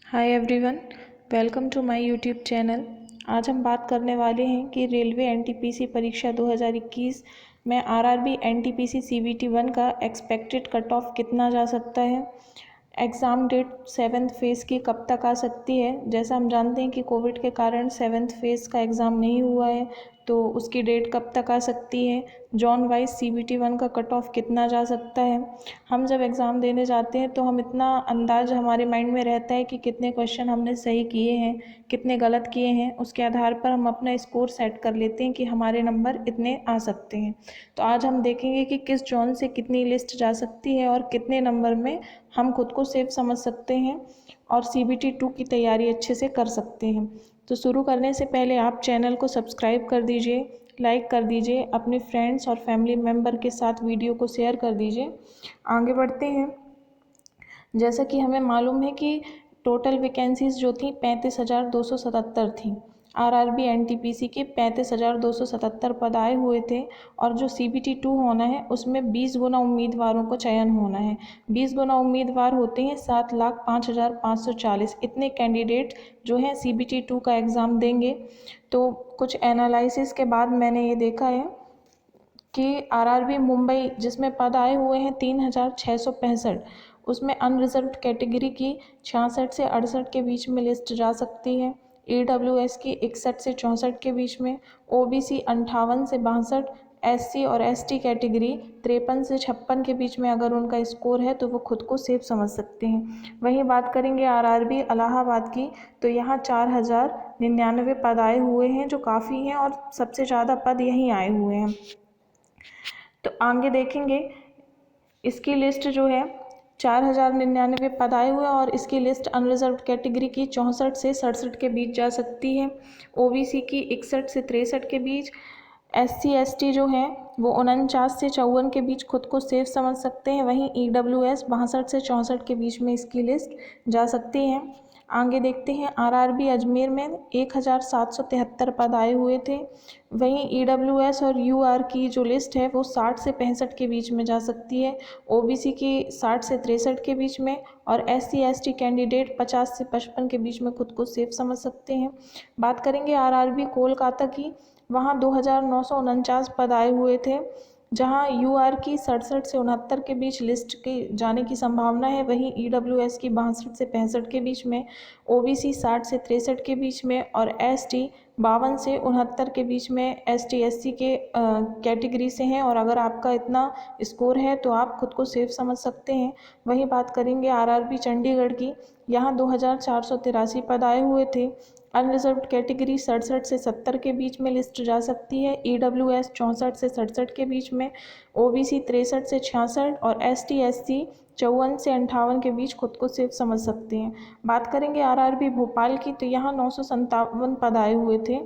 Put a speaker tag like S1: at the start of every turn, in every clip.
S1: Hi everyone, welcome to my YouTube channel. आज हम बात करने वाले हैं कि रेलवे एनटीपीसी परीक्षा 2021 में आरआरबी एनटीपीसी सीबीटी 1 का एक्सपेक्टेड कट ऑफ कितना जा सकता है। एग्ज़ाम डेट 7th फेज़ की कब तक आ सकती है। जैसा हम जानते हैं कि कोविड के कारण 7th फेज़ का एग्ज़ाम नहीं हुआ है, तो उसकी डेट कब तक आ सकती है। जॉन वाइज सीबीटी 1 का कट ऑफ कितना जा सकता है। हम जब एग्ज़ाम देने जाते हैं तो हम इतना अंदाज़ हमारे माइंड में रहता है कि कितने क्वेश्चन हमने सही किए हैं, कितने गलत किए हैं। उसके आधार पर हम अपना स्कोर सेट कर लेते हैं कि हमारे नंबर इतने आ सकते हैं। तो आज हम देखेंगे कि किस जॉन से कितनी लिस्ट जा सकती है और कितने नंबर में हम खुद को सेफ समझ सकते हैं और सीबीटी 2 की तैयारी अच्छे से कर सकते हैं। तो शुरू करने से पहले आप चैनल को सब्सक्राइब कर दीजिए, लाइक कर दीजिए, अपने फ्रेंड्स और फैमिली मेम्बर के साथ वीडियो को शेयर कर दीजिए। आगे बढ़ते हैं। जैसा कि हमें मालूम है कि टोटल वैकेंसीज़ जो थी 35,277 थी। आरआरबी एनटीपीसी के 35,277 पद आए हुए थे और जो सीबीटी 2 होना है उसमें 20 गुना उम्मीदवारों को चयन होना है। 20 गुना उम्मीदवार होते हैं 7,05,540। इतने कैंडिडेट जो हैं सीबीटी 2 का एग्ज़ाम देंगे। तो कुछ एनालिसिस के बाद मैंने ये देखा है कि आरआरबी मुंबई जिसमें पद आए हुए हैं 3,665, उसमें अनरिजर्व्ड कैटेगरी की 66 से 68 के बीच में लिस्ट जा सकती है। ईडब्ल्यूएस की 61 से 64 के बीच में, ओबीसी 58 से 62, एससी और एसटी कैटेगरी 53 से 56 के बीच में अगर उनका स्कोर है तो वो खुद को सेफ समझ सकते हैं। वहीं बात करेंगे आरआरबी इलाहाबाद की, तो यहाँ 4,099 पद आए हुए हैं जो काफ़ी हैं और सबसे ज़्यादा पद यहीं आए हुए हैं। तो आगे देखेंगे इसकी लिस्ट जो है 4,099 पद आए हुए हैं और इसकी लिस्ट अनरिजर्व्ड कैटेगरी की 64 से 67 के बीच जा सकती है। ओबीसी की 61 से 63 के बीच, एससी एसटी जो है वो 49 से 54 के बीच खुद को सेफ समझ सकते हैं। वहीं ईडब्ल्यूएस 62 से 64 के बीच में इसकी लिस्ट जा सकती है। आगे देखते हैं आरआरबी अजमेर में 1,773 पद आए हुए थे। वहीं ईडब्ल्यूएस और यूआर की जो लिस्ट है वो 60 से 65 के बीच में जा सकती है। ओबीसी की 60 से 63 के बीच में और एससी एसटी कैंडिडेट 50 से 55 के बीच में खुद को सेफ समझ सकते हैं। बात करेंगे आरआरबी कोलकाता की, वहाँ 2,949 पद आए हुए थे, जहां यूआर की 67 से 69 के बीच लिस्ट के जाने की संभावना है। वहीं ईडब्ल्यूएस की 62 से 65 के बीच में, ओबीसी 60 से 63 के बीच में और एसटी 52 से 69 के बीच में एसटी एससी के कैटेगरी से हैं और अगर आपका इतना स्कोर है तो आप खुद को सेफ समझ सकते हैं। वहीं बात करेंगे आरआरबी चंडीगढ़ की, यहाँ 2,483 पद आए हुए थे। अनरिजर्व्ड कैटेगरी 67 से 70 के बीच में लिस्ट जा सकती है। ईडब्ल्यूएस 64 से 67 के बीच में, ओबीसी 63 से 66 और एसटी एससी 54 से 58 के बीच खुद को सेफ समझ सकते हैं। बात करेंगे आरआरबी भोपाल की, तो यहाँ 957 पद आए हुए थे।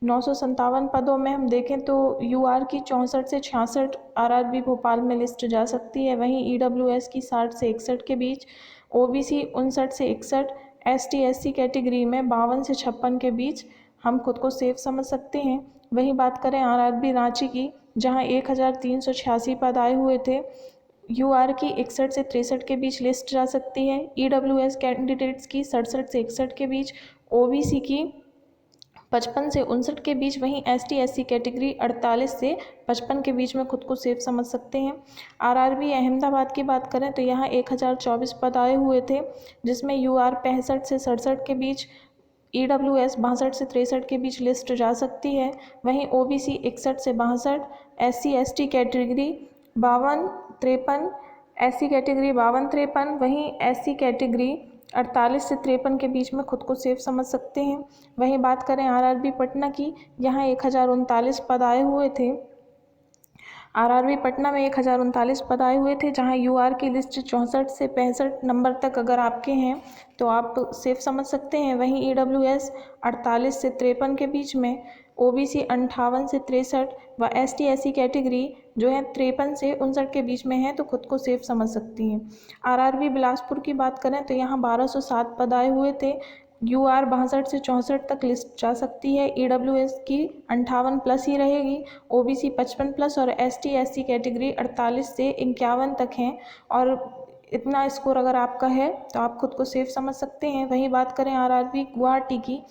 S1: 957 पदों में हम देखें तो यूआर की 64 से 66 आरआरबी भोपाल में लिस्ट जा सकती है। वहीं ईडब्ल्यूएस की 60 से 61 के बीच, ओबीसी 59 से 61, एसटी एससी कैटेगरी में 52 से 56 के बीच हम खुद को सेफ समझ सकते हैं। वहीं बात करें आरआरबी रांची की, जहां 1,386 पद आए हुए थे। यूआर की 61 से 63 के बीच लिस्ट जा सकती है। ईडब्ल्यूएस कैंडिडेट्स की 67 से 61 के बीच, ओबीसी की 55 से 59 के बीच, वहीं एसटी एससी कैटेगरी 48 से 55 के बीच में खुद को सेफ समझ सकते हैं। आरआरबी अहमदाबाद की बात करें तो यहाँ 1,024 पद आए हुए थे, जिसमें यूआर 65 से 67 के बीच, ईडब्ल्यूएस 62 से 63 के बीच लिस्ट जा सकती है। वहीं ओबीसी 61 से 62, SC ST category 52-53, SC category 52-53, वहीं एससी कैटेगरी 48 से 53 के बीच में खुद को सेफ समझ सकते हैं। वहीं बात करें आरआरबी पटना की, यहाँ 1,039 पद आए हुए थे। आरआरबी पटना में 1,039 पद आए हुए थे, जहां यूआर की लिस्ट 64 से 65 नंबर तक अगर आपके हैं तो आप सेफ समझ सकते हैं। वहीं ईडब्ल्यूएस 48 से 53 के बीच में, ओबीसी 58 से 63 व एसटी एससी कैटेगरी जो है 53 से 59 के बीच में है तो खुद को सेफ समझ सकती हैं। आरआरबी बिलासपुर की बात करें तो यहाँ 1,207 पद आए हुए थे। यूआर 62 से 64 तक लिस्ट जा सकती है। ईडब्ल्यूएस की 58 प्लस ही रहेगी, ओबीसी 55 प्लस और एसटी एससी कैटेगरी 48 से 51 तक हैं और इतना स्कोर अगर आपका है तो आप खुद को सेफ समझ सकते हैं। वहीं बात करें आरआरबी गुवाहाटी की,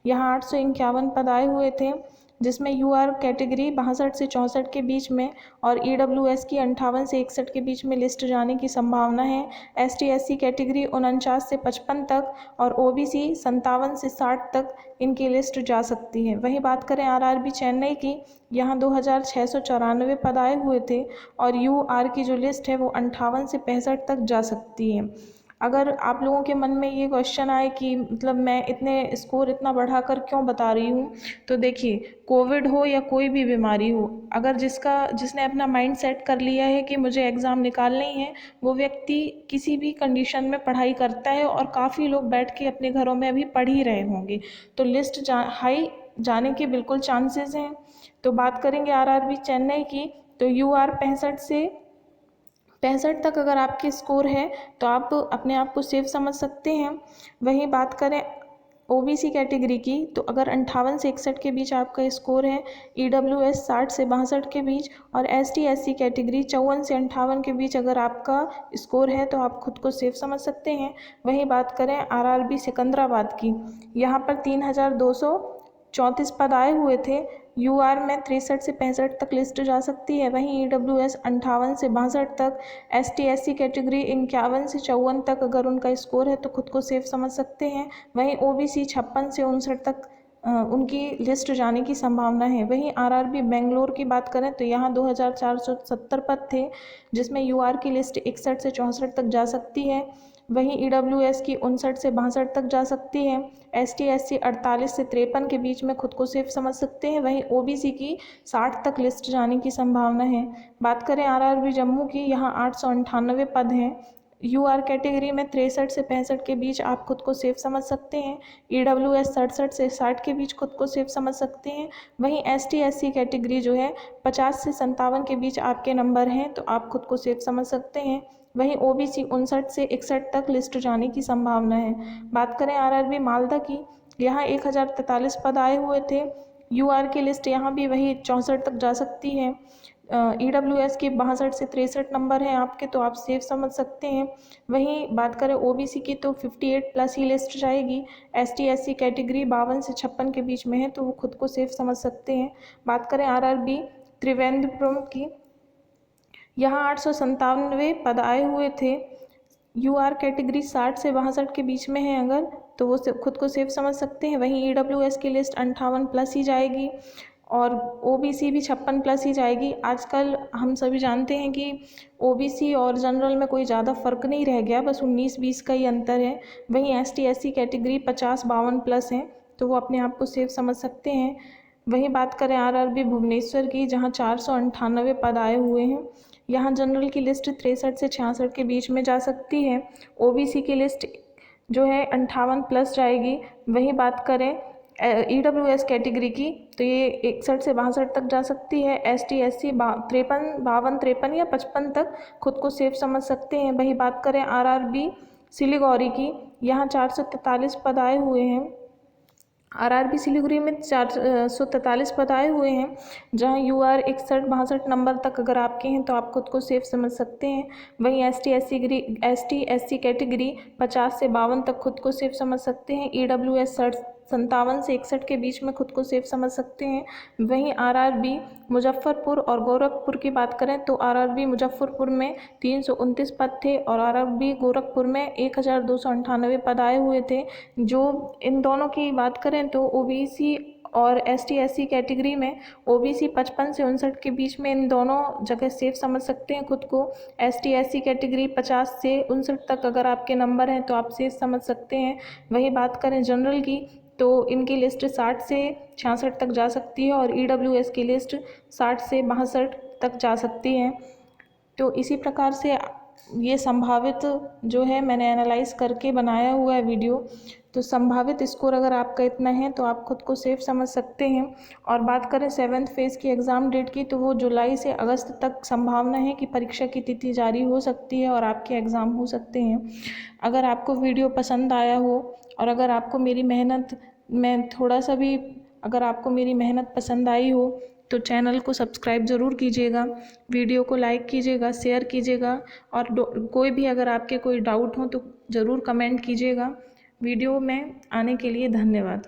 S1: यहाँ 851 पद आए हुए थे, जिसमें यूआर कैटेगरी 62 से 64 के बीच में और ईडब्ल्यूएस की 58 से 61 के बीच में लिस्ट जाने की संभावना है। एसटी एससी कैटेगरी 49 से 55 तक और ओबीसी 57 से 60 तक इनकी लिस्ट जा सकती है। वहीं बात करें आरआरबी चेन्नई की, यहाँ 2694 पद आए हुए थे और यूआर की जो लिस्ट है वो 58 से 65 तक जा सकती है। अगर आप लोगों के मन में ये क्वेश्चन आए कि मतलब मैं इतने स्कोर इतना बढ़ाकर क्यों बता रही हूँ, तो देखिए, कोविड हो या कोई भी बीमारी हो, अगर जिसने अपना माइंड सेट कर लिया है कि मुझे एग्ज़ाम निकालने ही है, वो व्यक्ति किसी भी कंडीशन में पढ़ाई करता है और काफ़ी लोग बैठ के अपने घरों में अभी पढ़ ही रहे होंगे, तो लिस्ट हाई जाने के बिल्कुल चांसेस हैं। तो बात करेंगे आरआरबी चेन्नई की, तो यूआर 65 से 65 तक अगर आपके स्कोर है तो आप अपने आप को सेफ समझ सकते हैं। वहीं बात करें ओबीसी कैटेगरी की, तो अगर 58 से 61 के बीच आपका स्कोर है, ईडब्ल्यूएस 60 से 62 के बीच और एसटी एससी कैटेगरी 54 से 58 के बीच अगर आपका स्कोर है तो आप खुद को सेफ समझ सकते हैं। वहीं बात करें आरआरबी सिकंदराबाद की, यहाँ पर 3234 पद आए हुए थे, यूआर में 63 से 65 तक लिस्ट जा सकती है। वहीं ईडब्ल्यूएस 58 से 62 तक, एसटी एससी कैटेगरी 51 से 54 तक अगर उनका स्कोर है तो खुद को सेफ समझ सकते हैं। वहीं ओबीसी 56 से 59 तक उनकी लिस्ट जाने की संभावना है। वहीं आरआरबी बेंगलोर की बात करें तो यहाँ 2470 पद थे, जिसमें यूआर की लिस्ट 61 से 64 तक जा सकती है। वहीं ईडब्ल्यूएस की 59 से 62 तक जा सकती है। एसटी एससी 48 से 53 के बीच में खुद को सेफ समझ सकते हैं। वहीं ओबीसी की 60 तक लिस्ट जाने की संभावना है। बात करें आरआरबी जम्मू की, यहाँ 898 पद हैं, यूआर कैटेगरी में 63 से 65 के बीच आप खुद को सेफ समझ सकते हैं। ईडब्ल्यूएस 67 से 60 के बीच खुद को सेफ समझ सकते हैं। वहीं एसटी एससी कैटेगरी जो है 50 से 57 के बीच आपके नंबर हैं तो आप खुद को सेफ समझ सकते हैं। वहीं ओबीसी 59 से 61 तक लिस्ट जाने की संभावना है। बात करें आरआरबी मालदा की, यहाँ 1043 पद आए हुए थे, यूआर की लिस्ट यहाँ भी वही 64 तक जा सकती है। ईडब्ल्यूएस की 62 से 63 नंबर हैं आपके, तो आप सेफ समझ सकते हैं। वहीं बात करें ओबीसी की तो 58 प्लस ही लिस्ट जाएगी। एसटी एससी कैटेगरी 52 से 56 के बीच में है तो वो खुद को सेफ समझ सकते हैं। बात करें आरआरबी त्रिवेंद्रपुरम की, यहाँ 897 पद आए हुए थे, यूआर कैटेगरी 60 से 62 के बीच में है अगर, तो वो खुद को सेफ समझ सकते हैं। वहीं ईडब्ल्यूएस की लिस्ट 58 प्लस ही जाएगी और ओबीसी भी 56 प्लस ही जाएगी। आजकल हम सभी जानते हैं कि ओबीसी और जनरल में कोई ज़्यादा फ़र्क नहीं रह गया, बस 19-20 का ही अंतर है। वहीं एसटी एससी कैटेगरी 50-52 प्लस है तो वो अपने आप को सेफ समझ सकते हैं। वहीं बात करें आरआरबी भुवनेश्वर की, जहाँ 498 पद आए हुए हैं, यहाँ जनरल की लिस्ट 63 से 66 के बीच में जा सकती है। ओबीसी की लिस्ट जो है 58 प्लस जाएगी। वहीं बात करें ईडब्ल्यूएस कैटेगरी की, तो ये 61 से 62 तक जा सकती है। एसटी एससी 53 या 55 तक खुद को सेफ समझ सकते हैं। वहीं बात करें आरआरबी सिलीगुड़ी की, यहाँ 443 पद आए हुए हैं, आरआरबी सिलीगुड़ी में 443 पद आए हुए हैं, जहां यूआर 61-62 नंबर तक अगर आपके हैं तो आप खुद को सेफ समझ सकते हैं। वहीं एसटी एससी कैटेगरी 50 से 52 तक खुद को सेफ समझ सकते हैं। ईडब्ल्यूएस 57 से 61 के बीच में खुद को सेफ समझ सकते हैं। वहीं आरआरबी मुजफ्फरपुर और गोरखपुर की बात करें तो आरआरबी मुजफ्फरपुर में 329 पद थे और आरआरबी गोरखपुर में 1298 पद आए हुए थे। जो इन दोनों की बात करें तो ओबीसी और एसटी एससी कैटेगरी में ओबीसी 55 से 59 के बीच में इन दोनों जगह सेफ समझ सकते हैं खुद को। एसटी एससी कैटेगरी 50 से 59 तक अगर आपके नंबर हैं तो आप सेफ समझ सकते हैं। वही बात करें जनरल की, तो इनकी लिस्ट 60 से 66 तक जा सकती है और ईडब्ल्यूएस की लिस्ट 60 से 62 तक जा सकती है। तो इसी प्रकार से ये संभावित जो है मैंने एनालाइज करके बनाया हुआ है वीडियो। तो संभावित स्कोर अगर आपका इतना है तो आप खुद को सेफ समझ सकते हैं। और बात करें 7th फेज़ की एग्ज़ाम डेट की, तो वो जुलाई से अगस्त तक संभावना है कि परीक्षा की तिथि जारी हो सकती है और आपके एग्ज़ाम हो सकते हैं। अगर आपको वीडियो पसंद आया हो और अगर आपको मेरी मेहनत में थोड़ा सा भी अगर आपको मेरी मेहनत पसंद आई हो तो चैनल को सब्सक्राइब ज़रूर कीजिएगा, वीडियो को लाइक कीजिएगा, शेयर कीजिएगा और कोई भी अगर आपके कोई डाउट हो तो ज़रूर कमेंट कीजिएगा। वीडियो में आने के लिए धन्यवाद।